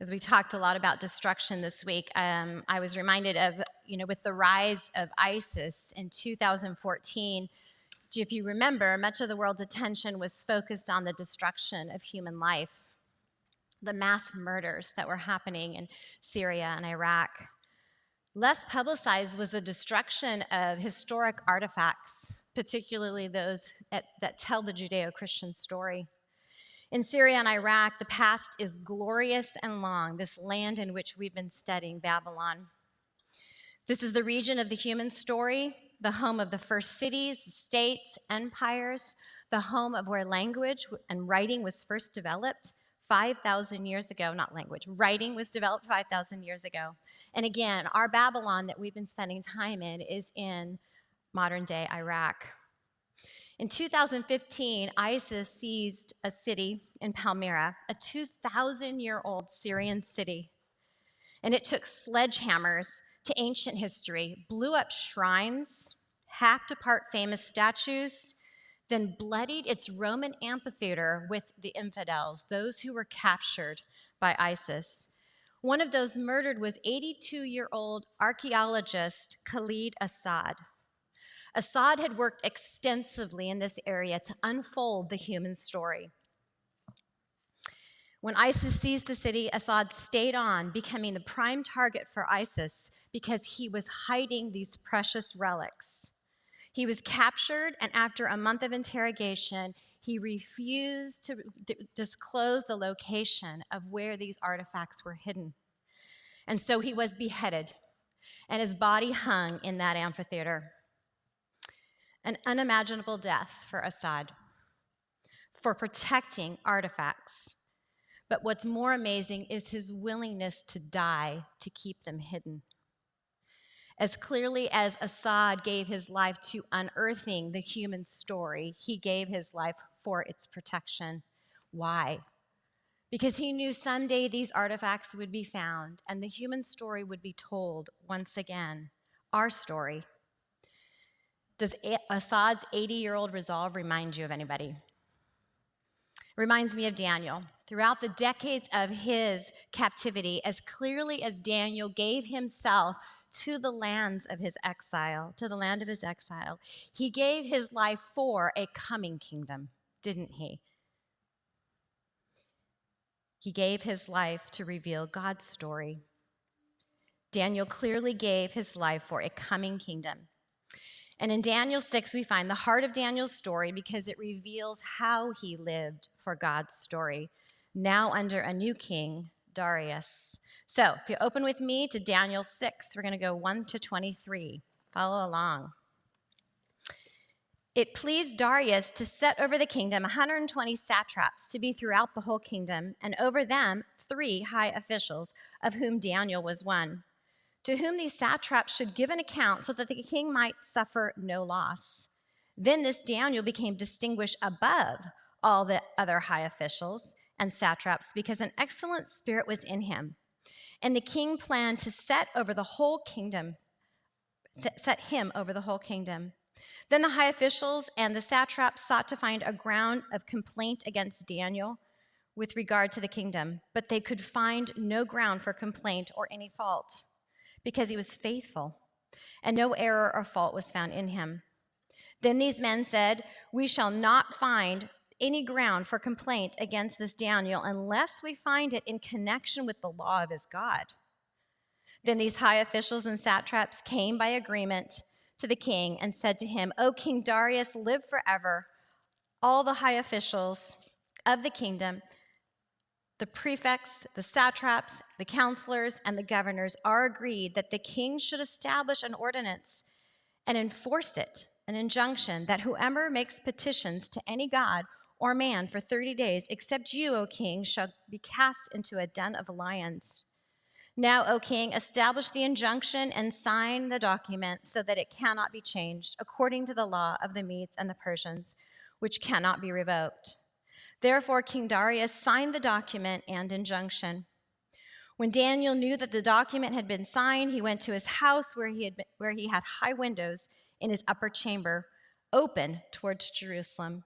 As we talked a lot about destruction this week, I was reminded of, with the rise of ISIS in 2014, if you remember, much of the world's attention was focused on the destruction of human life, the mass murders that were happening in Syria and Iraq. Less publicized was the destruction of historic artifacts, particularly those that tell the Judeo-Christian story. In Syria and Iraq, the past is glorious and long, this land in which we've been studying, Babylon. This is the region of the human story, the home of the first cities, states, empires, the home of where language and writing was first developed 5,000 years ago. Not language, writing was developed 5,000 years ago. And again, our Babylon that we've been spending time in is in modern-day Iraq. In 2015, ISIS seized a city in Palmyra, a 2,000-year-old Syrian city. And it took sledgehammers to ancient history, blew up shrines, hacked apart famous statues, then bloodied its Roman amphitheater with the infidels, those who were captured by ISIS. One of those murdered was 82-year-old archaeologist Khalid Assad. Assad had worked extensively in this area to unfold the human story. When ISIS seized the city, Assad stayed on, becoming the prime target for ISIS because he was hiding these precious relics. He was captured, and after a month of interrogation, he refused to disclose the location of where these artifacts were hidden. And so he was beheaded, and his body hung in that amphitheater. An unimaginable death for Assad, for protecting artifacts. But what's more amazing is his willingness to die to keep them hidden. As clearly as Assad gave his life to unearthing the human story, he gave his life for its protection. Why? Because he knew someday these artifacts would be found and the human story would be told once again, our story. Does Assad's 80-year-old resolve remind you of anybody? Reminds me of Daniel. Throughout the decades of his captivity, as clearly as Daniel gave himself to the lands of his exile, to the land of his exile, he gave his life for a coming kingdom, didn't he? He gave his life to reveal God's story. Daniel clearly gave his life for a coming kingdom. And in Daniel 6, we find the heart of Daniel's story because it reveals how he lived for God's story, now under a new king, Darius. So if you open with me to Daniel 6, we're going to go 1 to 23. Follow along. It pleased Darius to set over the kingdom 120 satraps to be throughout the whole kingdom, and over them 3 high officials, of whom Daniel was one, to whom these satraps should give an account so that the king might suffer no loss. Then this Daniel became distinguished above all the other high officials and satraps because an excellent spirit was in him. And the king planned to set him over the whole kingdom. Then the high officials and the satraps sought to find a ground of complaint against Daniel with regard to the kingdom, but they could find no ground for complaint or any fault, because he was faithful, and no error or fault was found in him. Then these men said, "We shall not find any ground for complaint against this Daniel unless we find it in connection with the law of his God." Then these high officials and satraps came by agreement to the king and said to him, "O King Darius, live forever. All the high officials of the kingdom, the prefects, the satraps, the counselors, and the governors are agreed that the king should establish an ordinance and enforce it, an injunction that whoever makes petitions to any god or man for 30 days, except you, O king, shall be cast into a den of lions. Now, O king, establish the injunction and sign the document so that it cannot be changed, according to the law of the Medes and the Persians, which cannot be revoked." Therefore, King Darius signed the document and injunction. When Daniel knew that the document had been signed, he went to his house where he had high windows in his upper chamber, open towards Jerusalem.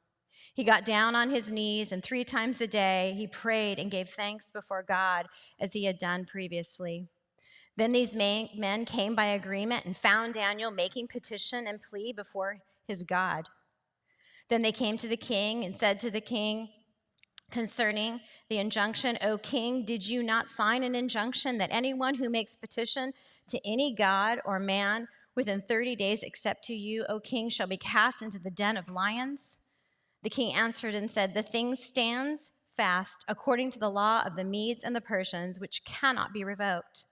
He got down on his knees, and 3 times a day he prayed and gave thanks before God as he had done previously. Then these men came by agreement and found Daniel making petition and plea before his God. Then they came to the king and said to the king concerning the injunction, "O king, did you not sign an injunction that anyone who makes petition to any god or man within 30 days except to you, O king, shall be cast into the den of lions?" The king answered and said, "The thing stands fast according to the law of the Medes and the Persians, which cannot be revoked."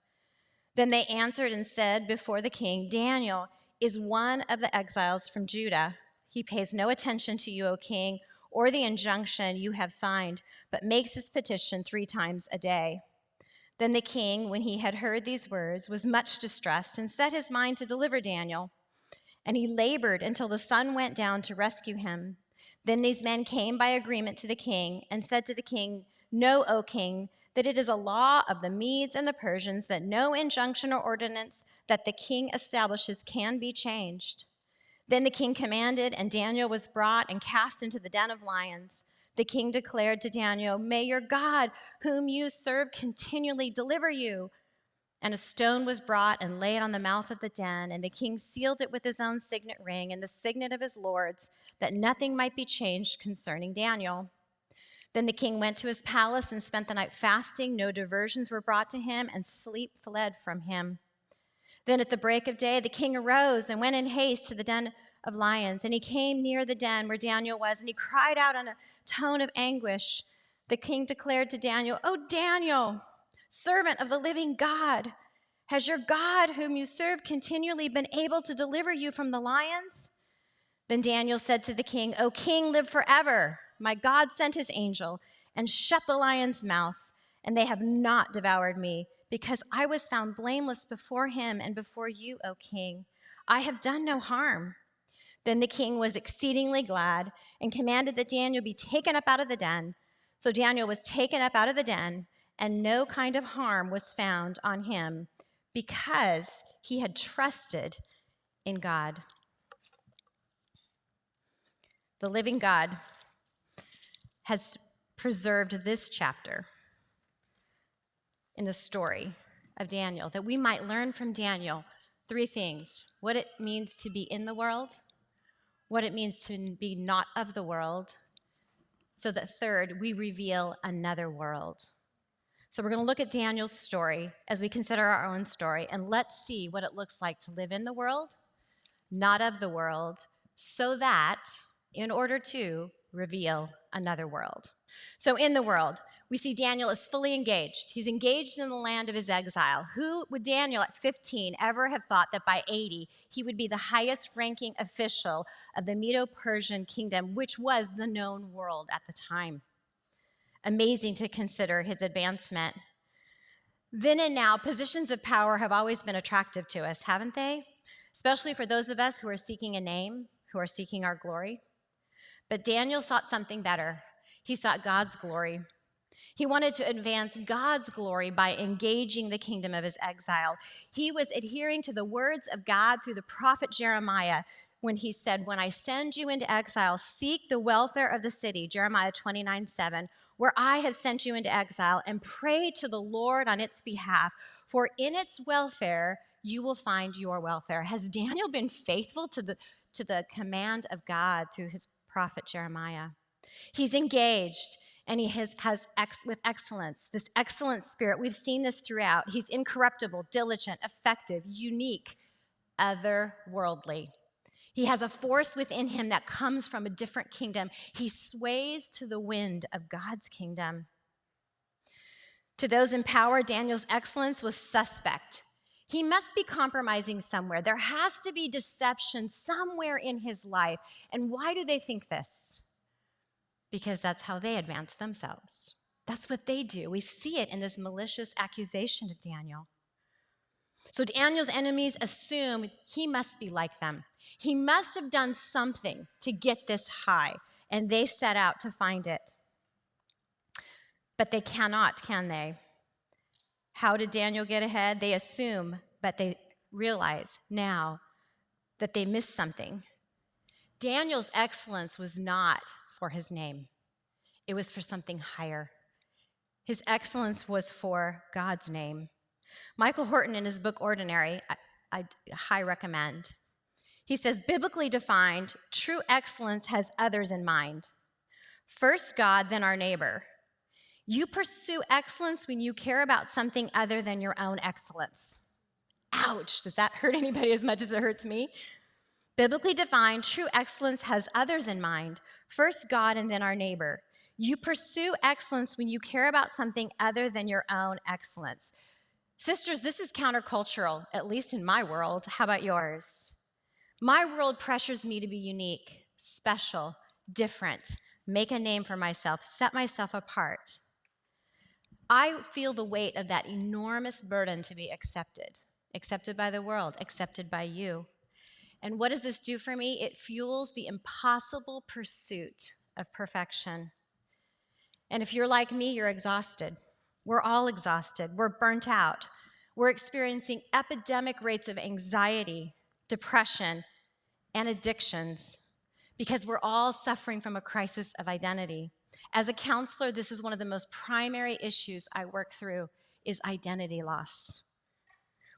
Then they answered and said before the king, "Daniel is one of the exiles from Judah. He pays no attention to you, O king, or the injunction you have signed, but makes his petition 3 times a day." Then the king, when he had heard these words, was much distressed and set his mind to deliver Daniel. And he labored until the sun went down to rescue him. Then these men came by agreement to the king and said to the king, "Know, O king, that it is a law of the Medes and the Persians that no injunction or ordinance that the king establishes can be changed." Then the king commanded, and Daniel was brought and cast into the den of lions. The king declared to Daniel, "May your God, whom you serve, continually deliver you." And a stone was brought and laid on the mouth of the den, and the king sealed it with his own signet ring and the signet of his lords, that nothing might be changed concerning Daniel. Then the king went to his palace and spent the night fasting. No diversions were brought to him, and sleep fled from him. Then at the break of day, the king arose and went in haste to the den of lions. And he came near the den where Daniel was, and he cried out in a tone of anguish. The king declared to Daniel, "O Daniel, servant of the living God, has your God, whom you serve continually, been able to deliver you from the lions?" Then Daniel said to the king, "O king, live forever. My God sent his angel and shut the lion's mouth, and they have not devoured me, because I was found blameless before him and before you, O king. I have done no harm." Then the king was exceedingly glad and commanded that Daniel be taken up out of the den. So Daniel was taken up out of the den, and no kind of harm was found on him, because he had trusted in God. The living God has preserved this chapter in the story of Daniel, that we might learn from Daniel 3 things: what it means to be in the world, what it means to be not of the world, so that third, we reveal another world. So we're going to look at Daniel's story as we consider our own story, and let's see what it looks like to live in the world, not of the world, so that in order to reveal another world. So in the world, we see Daniel is fully engaged. He's engaged in the land of his exile. Who would Daniel at 15 ever have thought that by 80 he would be the highest ranking official of the Medo-Persian kingdom, which was the known world at the time? Amazing to consider his advancement. Then and now, positions of power have always been attractive to us, haven't they? Especially for those of us who are seeking a name, who are seeking our glory. But Daniel sought something better. He sought God's glory. He wanted to advance God's glory by engaging the kingdom of his exile. He was adhering to the words of God through the prophet Jeremiah when he said, "When I send you into exile, seek the welfare of the city," Jeremiah 29:7, "where I have sent you into exile, and pray to the Lord on its behalf, for in its welfare you will find your welfare." Has Daniel been faithful to the command of God through his prophet Jeremiah? He's engaged, and he has with excellence, this excellent spirit. We've seen this throughout. He's incorruptible, diligent, effective, unique, otherworldly. He has a force within him that comes from a different kingdom. He sways to the wind of God's kingdom. To those in power, Daniel's excellence was suspect. He must be compromising somewhere. There has to be deception somewhere in his life. And why do they think this? Because that's how they advance themselves. That's what they do. We see it in this malicious accusation of Daniel. So Daniel's enemies assume he must be like them. He must have done something to get this high, and they set out to find it. But they cannot, can they? How did Daniel get ahead? They assume, but they realize now that they missed something. Daniel's excellence was not for his name. It was for something higher. His excellence was for God's name. Michael Horton, in his book Ordinary, I high recommend. He says, biblically defined, true excellence has others in mind. First God, then our neighbor. You pursue excellence when you care about something other than your own excellence. Ouch, does that hurt anybody as much as it hurts me? Biblically defined, true excellence has others in mind. First God and then our neighbor. You pursue excellence when you care about something other than your own excellence. Sisters, this is countercultural, at least in my world. How about yours? My world pressures me to be unique, special, different, make a name for myself, set myself apart. I feel the weight of that enormous burden to be accepted by the world, accepted by you. And what does this do for me? It fuels the impossible pursuit of perfection. And if you're like me, you're exhausted. We're all exhausted. We're burnt out. We're experiencing epidemic rates of anxiety, depression, and addictions because we're all suffering from a crisis of identity. As a counselor, this is one of the most primary issues I work through is identity loss.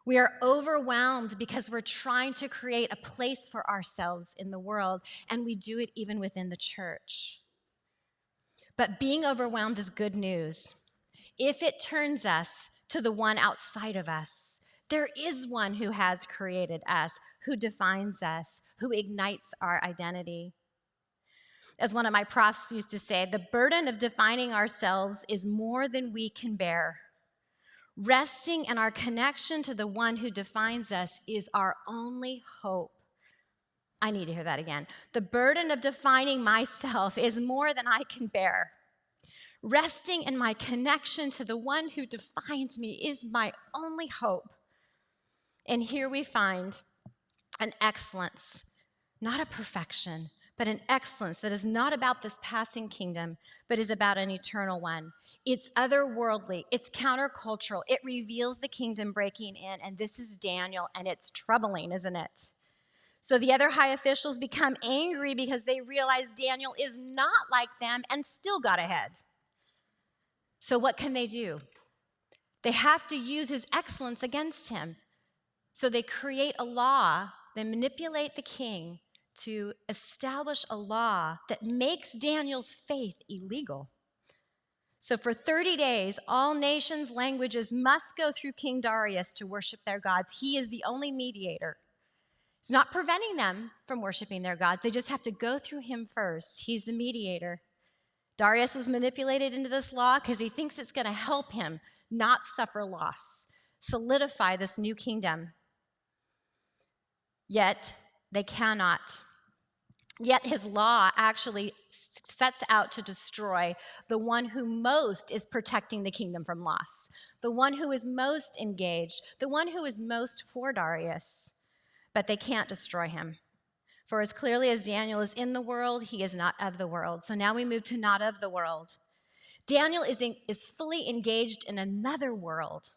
We are overwhelmed because we're trying to create a place for ourselves in the world, and we do it even within the church. But being overwhelmed is good news. If it turns us to the one outside of us, there is one who has created us, who defines us, who ignites our identity. As one of my profs used to say, the burden of defining ourselves is more than we can bear. Resting in our connection to the one who defines us is our only hope. I need to hear that again. The burden of defining myself is more than I can bear. Resting in my connection to the one who defines me is my only hope. And here we find an excellence, not a perfection, but an excellence that is not about this passing kingdom, but is about an eternal one. It's otherworldly, it's countercultural, it reveals the kingdom breaking in, and this is Daniel, and it's troubling, isn't it? So the other high officials become angry because they realize Daniel is not like them and still got ahead. So what can they do? They have to use his excellence against him. So they create a law, they manipulate the king to establish a law that makes Daniel's faith illegal. So for 30 days, all nations, languages must go through King Darius to worship their gods. He is the only mediator. It's not preventing them from worshiping their gods. They just have to go through him first. He's the mediator. Darius was manipulated into this law because he thinks it's going to help him not suffer loss, solidify this new kingdom. Yet, they cannot. Yet his law actually sets out to destroy the one who most is protecting the kingdom from loss, the one who is most engaged, the one who is most for Darius. But they can't destroy him. For as clearly as Daniel is in the world, he is not of the world. So now we move to not of the world. Daniel is fully engaged in another world.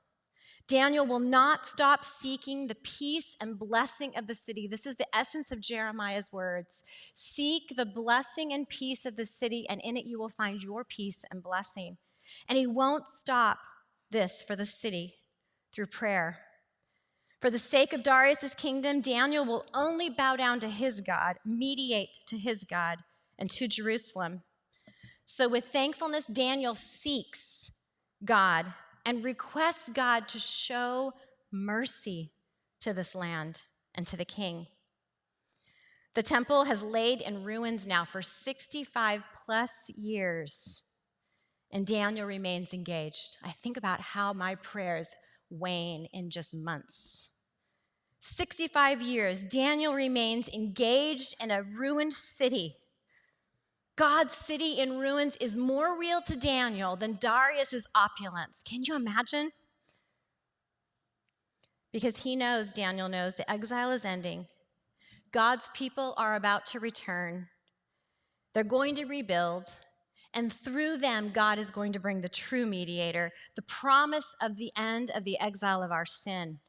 Daniel will not stop seeking the peace and blessing of the city. This is the essence of Jeremiah's words. Seek the blessing and peace of the city, and in it you will find your peace and blessing. And he won't stop this for the city through prayer. For the sake of Darius' kingdom, Daniel will only bow down to his God, mediate to his God, and to Jerusalem. So with thankfulness, Daniel seeks God and requests God to show mercy to this land and to the king. The temple has laid in ruins now for 65 plus years, and Daniel remains engaged. I think about how my prayers wane in just months. 65 years, Daniel remains engaged in a ruined city. God's city in ruins is more real to Daniel than Darius's opulence. Can you imagine? Because he knows, Daniel knows, the exile is ending. God's people are about to return. They're going to rebuild. And through them, God is going to bring the true mediator, the promise of the end of the exile of our sin.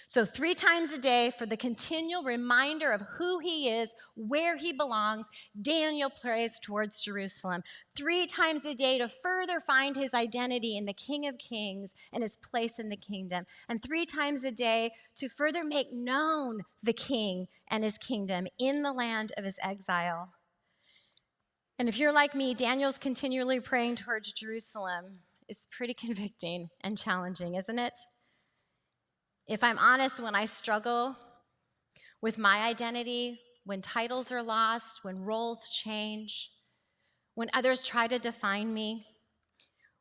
So 3 times a day, for the continual reminder of who he is, where he belongs, Daniel prays towards Jerusalem. 3 times a day to further find his identity in the King of Kings and his place in the kingdom. And 3 times a day to further make known the king and his kingdom in the land of his exile. And if you're like me, Daniel's continually praying towards Jerusalem is pretty convicting and challenging, isn't it? If I'm honest, when I struggle with my identity, when titles are lost, when roles change, when others try to define me,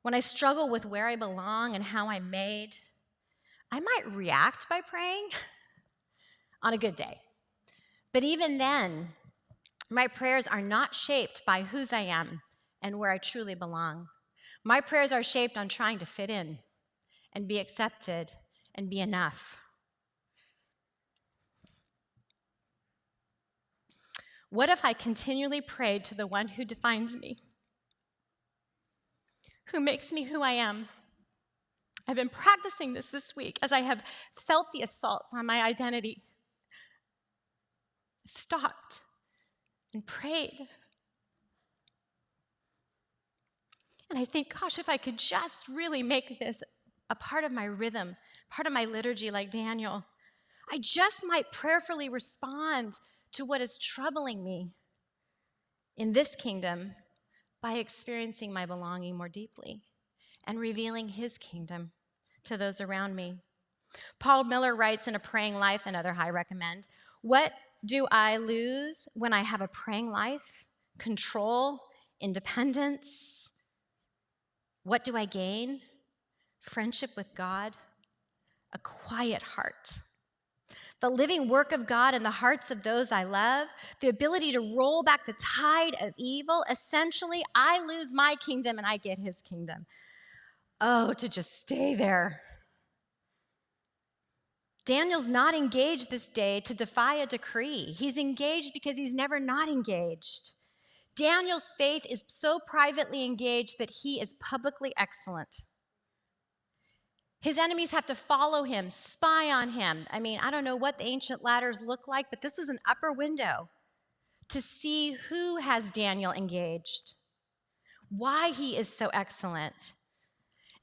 when I struggle with where I belong and how I'm made, I might react by praying on a good day. But even then, my prayers are not shaped by whose I am and where I truly belong. My prayers are shaped on trying to fit in and be accepted and be enough. What if I continually prayed to the one who defines me, who makes me who I am? I've been practicing this week as I have felt the assaults on my identity. I've stopped and prayed. And I think, gosh, if I could just really make this a part of my rhythm, part of my liturgy like Daniel, I just might prayerfully respond to what is troubling me in this kingdom by experiencing my belonging more deeply and revealing his kingdom to those around me. Paul Miller writes in A Praying Life, another high recommend, what do I lose when I have a praying life? Control, independence. What do I gain? Friendship with God, a quiet heart. The living work of God in the hearts of those I love, the ability to roll back the tide of evil. Essentially, I lose my kingdom and I get his kingdom. Oh, to just stay there. Daniel's not engaged this day to defy a decree. He's engaged because he's never not engaged. Daniel's faith is so privately engaged that he is publicly excellent. His enemies have to follow him, spy on him. I mean, I don't know what the ancient ladders look like, but this was an upper window to see who has Daniel engaged, why he is so excellent.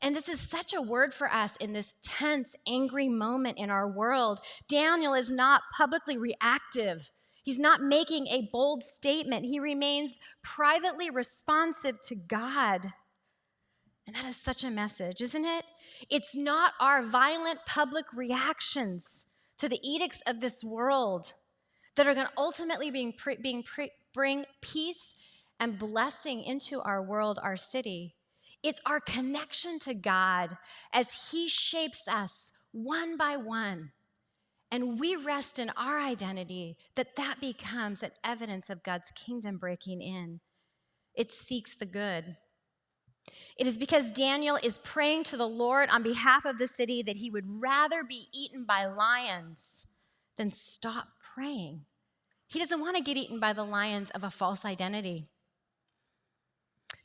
And this is such a word for us in this tense, angry moment in our world. Daniel is not publicly reactive. He's not making a bold statement. He remains privately responsive to God. And that is such a message, isn't it? It's not our violent public reactions to the edicts of this world that are going to ultimately bring peace and blessing into our world, our city. It's our connection to God as he shapes us one by one. And we rest in our identity that becomes an evidence of God's kingdom breaking in. It seeks the good. It is because Daniel is praying to the Lord on behalf of the city that he would rather be eaten by lions than stop praying. He doesn't want to get eaten by the lions of a false identity.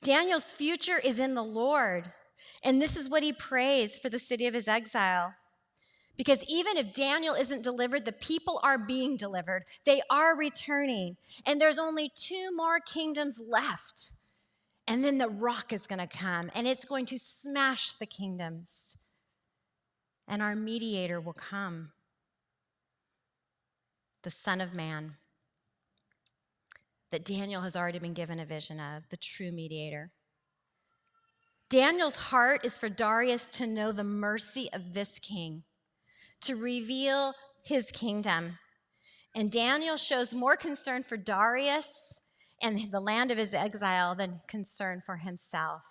Daniel's future is in the Lord, and this is what he prays for the city of his exile. Because even if Daniel isn't delivered, the people are being delivered. They are returning, and there's only 2 more kingdoms left. And then the rock is going to come, and it's going to smash the kingdoms. And our mediator will come, the Son of Man, that Daniel has already been given a vision of, the true mediator. Daniel's heart is for Darius to know the mercy of this king, to reveal his kingdom. And Daniel shows more concern for Darius and the land of his exile than concern for himself,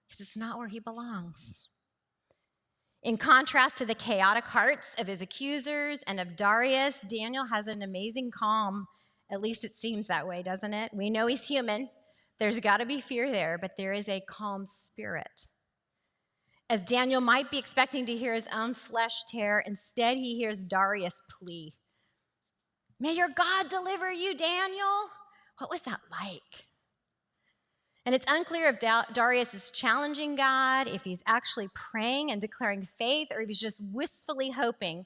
because it's not where he belongs. In contrast to the chaotic hearts of his accusers and of Darius, Daniel has an amazing calm. At least it seems that way, doesn't it? We know he's human. There's got to be fear there, but there is a calm spirit. As Daniel might be expecting to hear his own flesh tear, instead he hears Darius' plea. May your God deliver you, Daniel. What was that like? And it's unclear if Darius is challenging God, if he's actually praying and declaring faith, or if he's just wistfully hoping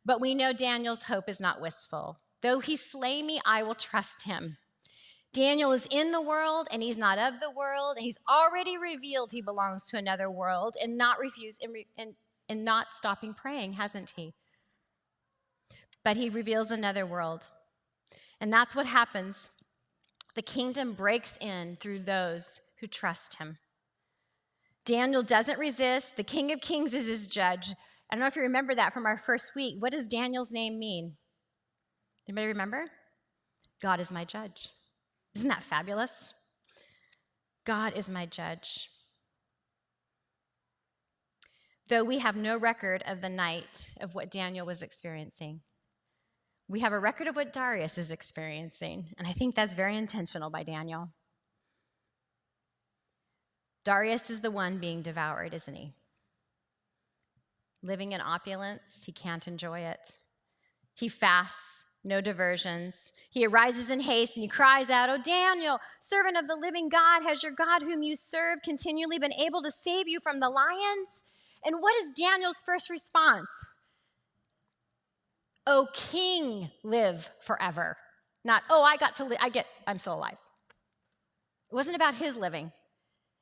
But we know Daniel's hope is not wistful. Though he slay me, I will trust him. Daniel is in the world, and he's not of the world, and he's already revealed he belongs to another world and not stopping praying, hasn't he? But he reveals another world. And that's what happens. The kingdom breaks in through those who trust him. Daniel doesn't resist. The King of Kings is his judge. I don't know if you remember that from our first week. What does Daniel's name mean? Anybody remember? God is my judge. Isn't that fabulous? God is my judge. Though we have no record of the night of what Daniel was experiencing, we have a record of what Darius is experiencing, and I think that's very intentional by Daniel. Darius is the one being devoured, isn't he? Living in opulence, he can't enjoy it. He fasts, no diversions. He arises in haste and he cries out, "Oh, Daniel, servant of the living God, has your God whom you serve continually been able to save you from the lions?" And what is Daniel's first response? "Oh, King, live forever." Not, "Oh, I'm still alive." It wasn't about his living.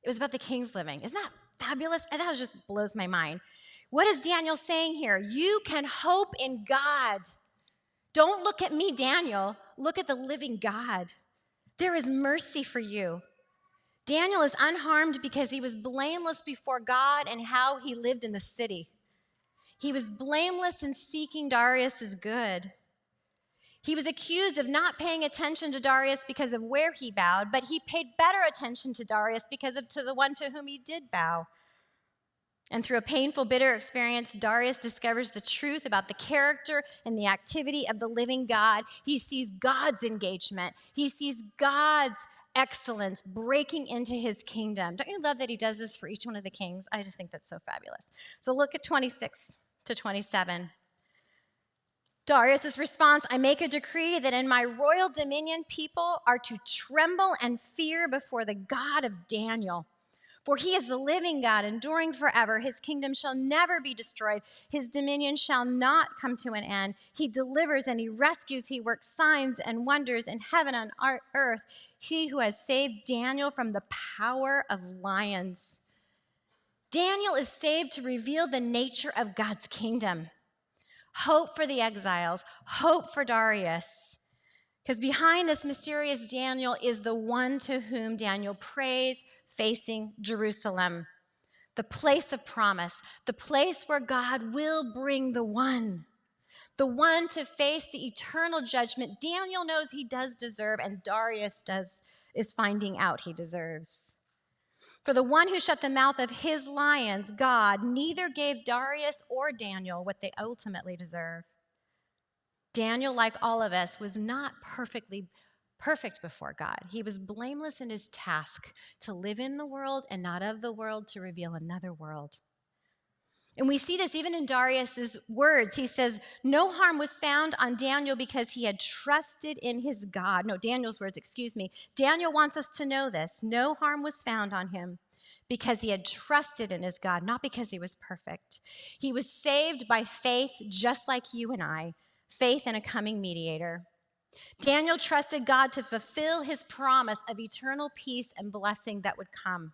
It was about the king's living. Isn't that fabulous? And that just blows my mind. What is Daniel saying here? You can hope in God. Don't look at me, Daniel. Look at the living God. There is mercy for you. Daniel is unharmed because he was blameless before God and how he lived in the city. He was blameless in seeking Darius's good. He was accused of not paying attention to Darius because of where he bowed, but he paid better attention to Darius because of to the one to whom he did bow. And through a painful, bitter experience, Darius discovers the truth about the character and the activity of the living God. He sees God's engagement. He sees God's excellence breaking into his kingdom. Don't you love that he does this for each one of the kings? I just think that's so fabulous. So look at 26 to 27. Darius' response, "I make a decree that in my royal dominion people are to tremble and fear before the God of Daniel. For he is the living God, enduring forever. His kingdom shall never be destroyed. His dominion shall not come to an end. He delivers and he rescues. He works signs and wonders in heaven and earth. He who has saved Daniel from the power of lions." Daniel is saved to reveal the nature of God's kingdom. Hope for the exiles, hope for Darius. Because behind this mysterious Daniel is the one to whom Daniel prays, facing Jerusalem, the place of promise, the place where God will bring the one to face the eternal judgment Daniel knows he does deserve and Darius is finding out he deserves. For the one who shut the mouth of his lions, God, neither gave Darius or Daniel what they ultimately deserve. Daniel, like all of us, was not perfect before God. He was blameless in his task to live in the world and not of the world, to reveal another world. And we see this even in Darius's words. He says, no harm was found on Daniel because he had trusted in his God. No, Daniel's words, excuse me. Daniel wants us to know this. No harm was found on him because he had trusted in his God, not because he was perfect. He was saved by faith, just like you and I, faith in a coming mediator. Daniel trusted God to fulfill his promise of eternal peace and blessing that would come.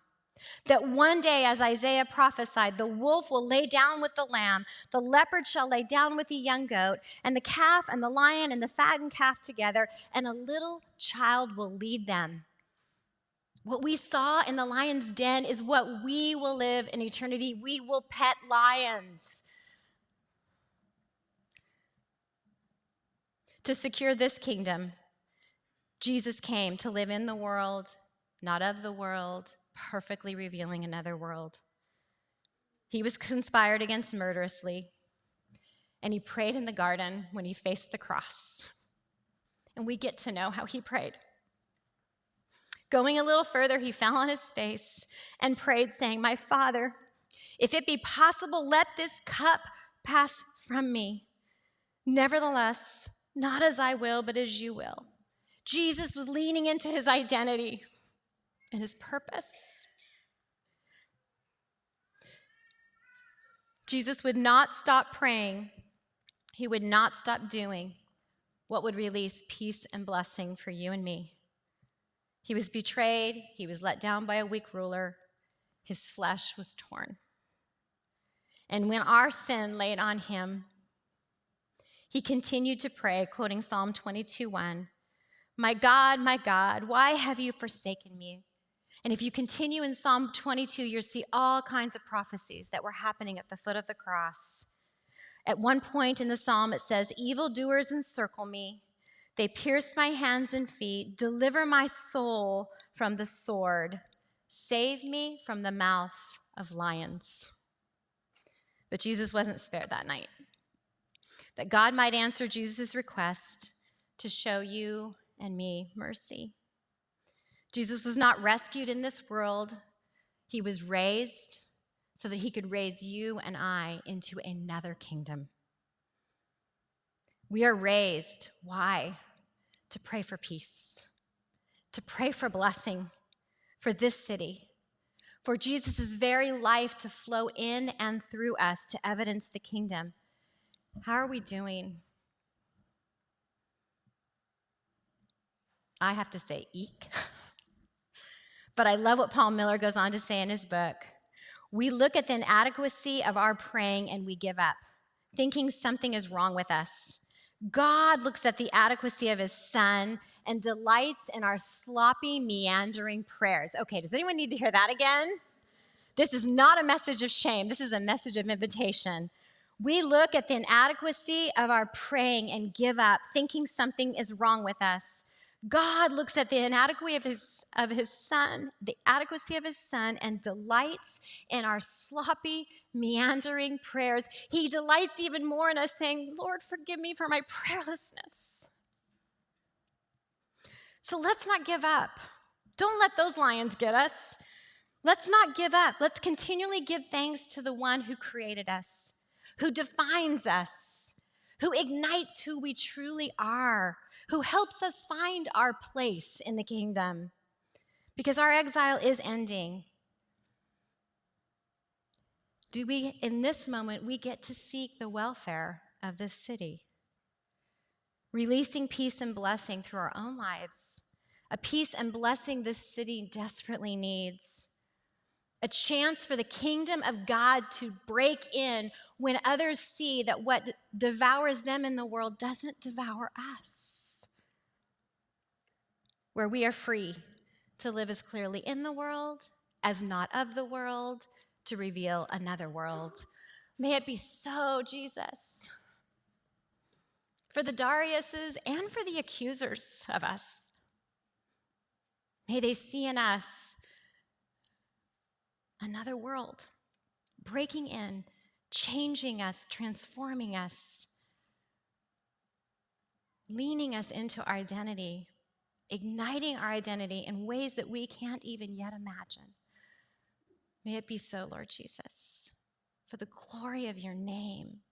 That one day, as Isaiah prophesied, the wolf will lay down with the lamb, the leopard shall lay down with the young goat, and the calf and the lion and the fattened calf together, and a little child will lead them. What we saw in the lion's den is what we will live in eternity. We will pet lions. To secure this kingdom, Jesus came to live in the world, not of the world, perfectly revealing another world. He was conspired against murderously, and he prayed in the garden when he faced the cross. And we get to know how he prayed. Going a little further, he fell on his face and prayed, saying, "My Father, if it be possible, let this cup pass from me. Nevertheless, not as I will, but as you will." Jesus was leaning into his identity and his purpose. Jesus would not stop praying. He would not stop doing what would release peace and blessing for you and me. He was betrayed. He was let down by a weak ruler. His flesh was torn. And when our sin laid on him, he continued to pray, quoting Psalm 22:1, my God, why have you forsaken me?" And if you continue in Psalm 22, you'll see all kinds of prophecies that were happening at the foot of the cross. At one point in the psalm, it says, "Evildoers encircle me. They pierce my hands and feet. Deliver my soul from the sword. Save me from the mouth of lions." But Jesus wasn't spared that night. That God might answer Jesus' request to show you and me mercy. Jesus was not rescued in this world. He was raised so that he could raise you and I into another kingdom. We are raised. Why? To pray for peace, to pray for blessing for this city, for Jesus' very life to flow in and through us to evidence the kingdom. How are we doing? I have to say, eek. But I love what Paul Miller goes on to say in his book. We look at the inadequacy of our praying and we give up, thinking something is wrong with us. God looks at the adequacy of his Son and delights in our sloppy, meandering prayers. Okay, does anyone need to hear that again? This is not a message of shame. This is a message of invitation. We look at the inadequacy of our praying and give up, thinking something is wrong with us. God looks at the inadequacy of his Son, the adequacy of his Son, and delights in our sloppy, meandering prayers. He delights even more in us saying, "Lord, forgive me for my prayerlessness." So let's not give up. Don't let those lions get us. Let's not give up. Let's continually give thanks to the one who created us, who defines us, who ignites who we truly are, who helps us find our place in the kingdom, because our exile is ending. In this moment, we get to seek the welfare of this city, releasing peace and blessing through our own lives, a peace and blessing this city desperately needs, a chance for the kingdom of God to break in when others see that what devours them in the world doesn't devour us, where we are free to live as clearly in the world as not of the world, to reveal another world. May it be so, Jesus, for the Dariuses and for the accusers of us. May they see in us another world, breaking in, changing us, transforming us, leaning us into our identity, igniting our identity in ways that we can't even yet imagine. May it be so, Lord Jesus, for the glory of your name.